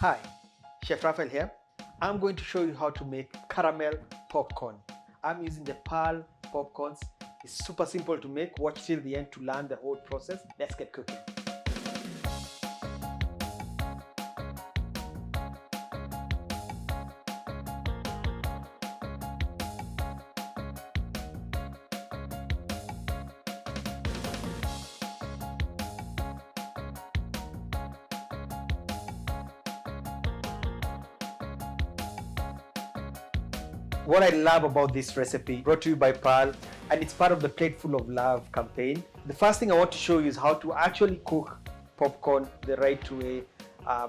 Hi, Chef Raphael here. I'm going to show you how to make caramel popcorn. I'm using the Pearl popcorns. It's super simple to make. Watch till the end to learn the whole process. Let's get cooking. What I love about this recipe, brought to you by Pearl, and it's part of the Plateful of Love campaign. The first thing I want to show you is how to actually cook popcorn the right way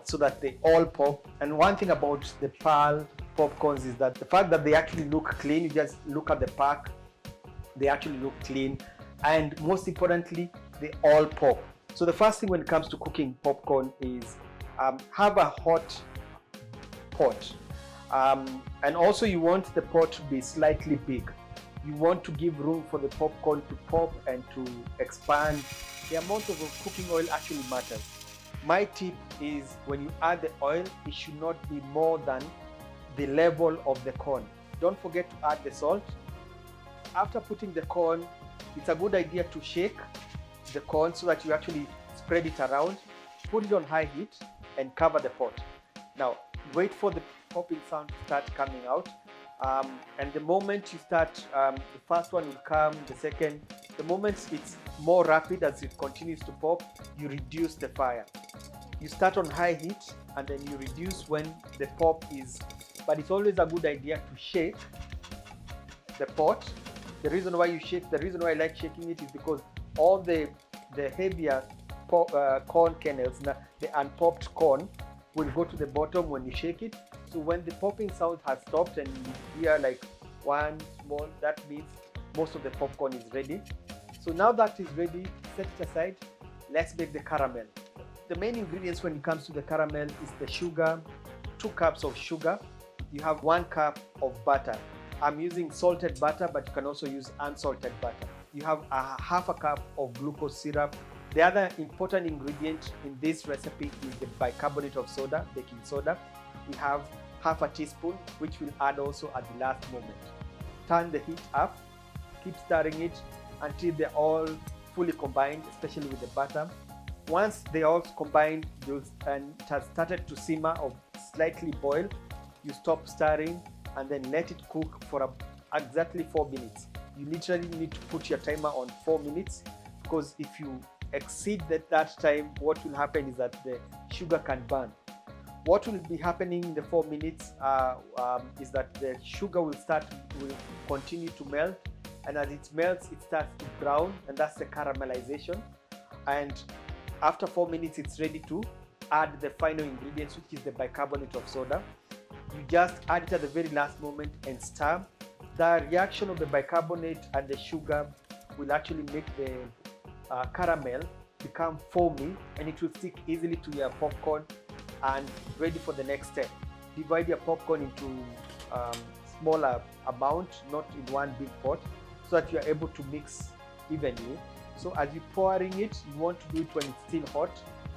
so that they all pop. And one thing about the Pearl popcorns is that the fact that they actually look clean, you just look at the pack, they actually look clean, and most importantly, they all pop. So the first thing when it comes to cooking popcorn is have a hot pot. And also you want the pot to be slightly big. You want to give room for the popcorn to pop and to expand. The amount of cooking oil actually matters. My tip is when you add the oil, it should not be more than the level of the corn. Don't forget to add the salt. After putting the corn, it's a good idea to shake the corn so that you actually spread it around. Put it on high heat and cover the pot. Now, wait for the popping sound to start coming out. And the moment you start, the first one will come, the second. The moment it's more rapid as it continues to pop, you reduce the fire. You start on high heat and then you reduce when the pop is, but it's always a good idea to shake the pot. The reason why you shake, the reason why I like shaking it is because all the heavier corn kernels, the unpopped corn, will go to the bottom when you shake it. So when the popping sound has stopped and you hear like one small, that means most of the popcorn is ready. So now that is ready, set it aside. Let's make the caramel. The main ingredients when it comes to the caramel is the sugar, 2 cups of sugar. You have 1 cup of butter. I'm using salted butter, but you can also use unsalted butter. You have half a cup of glucose syrup. The other important ingredient in this recipe is the bicarbonate of soda, baking soda. We have half a teaspoon, which we'll add also at the last moment. Turn the heat up, keep stirring it until they're all fully combined, especially with the butter. Once they're all combined and it has started to simmer or slightly boil, you stop stirring and then let it cook for exactly 4 minutes. You literally need to put your timer on 4 minutes, because if you exceed that time, what will happen is that the sugar can burn. What will be happening in the 4 minutes is that the sugar will continue to melt, and as it melts, it starts to brown, and that's the caramelization. And after 4 minutes, it's ready to add the final ingredients, which is the bicarbonate of soda. You just add it at the very last moment and stir. The reaction of the bicarbonate and the sugar will actually make the caramel become foamy, and it will stick easily to your popcorn and ready for the next step. Divide your popcorn into smaller amount, not in one big pot, so that you are able to mix evenly. So as you're pouring it, you want to do it when it's still hot.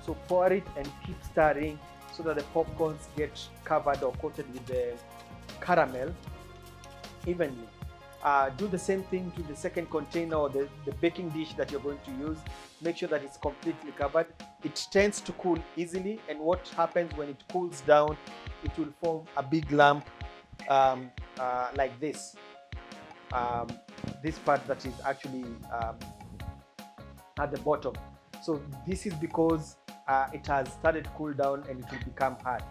So pour it and keep stirring so that the popcorns get covered or coated with the caramel evenly. Do the same thing to the second container or the baking dish that you're going to use. Make sure that it's completely covered. It tends to cool easily, and what happens when it cools down, it will form a big lump like this. This part that is actually at the bottom. So this is because it has started to cool down and it will become hard.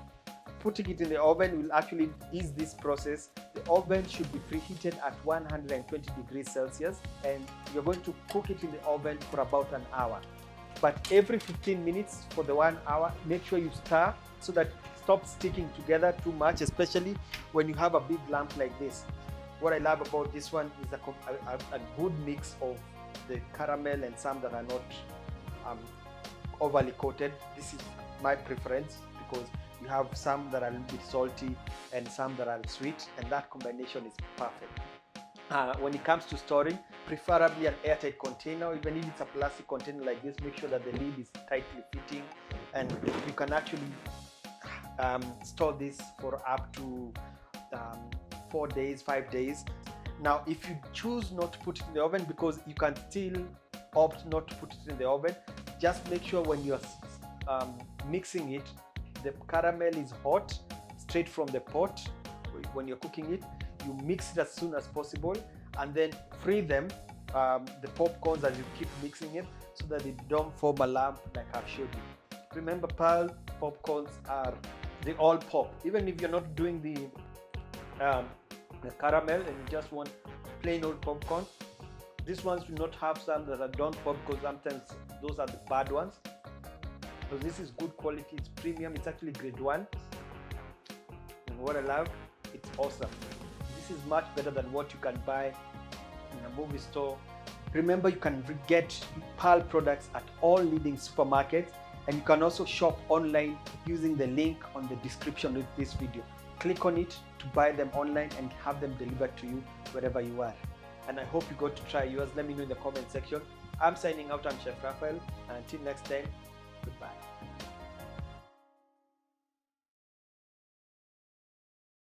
Putting it in the oven will actually ease this process. The oven should be preheated at 120 degrees Celsius, and you're going to cook it in the oven for about an hour. But every 15 minutes for the 1 hour, make sure you stir so that it stops sticking together too much, especially when you have a big lump like this. What I love about this one is a good mix of the caramel and some that are not overly coated. This is my preference because you have some that are a little bit salty and some that are sweet, and that combination is perfect. When it comes to storing, preferably an airtight container. Even if it's a plastic container like this, make sure that the lid is tightly fitting and you can actually store this for up to 4 days, 5 days. Now, if you choose not to put it in the oven, because you can still opt not to put it in the oven, just make sure when you're mixing it, the caramel is hot, straight from the pot. When you're cooking it, you mix it as soon as possible, and then free them, the popcorns, as you keep mixing it, so that they don't form a lump like I've showed you. Remember, Pearl popcorns they all pop. Even if you're not doing the caramel and you just want plain old popcorn, these ones do not have some that don't pop, because sometimes those are the bad ones. So this is good quality, it's premium, it's actually grade 1. And what I love, it's awesome. This is much better than what you can buy in a movie store. Remember, you can get Pearl products at all leading supermarkets, and you can also shop online using the link on the description of this video. Click on it to buy them online and have them delivered to you wherever you are. And I hope you got to try yours. Let me know in the comment section. I'm signing out. I'm Chef Raphael, and until next time, goodbye.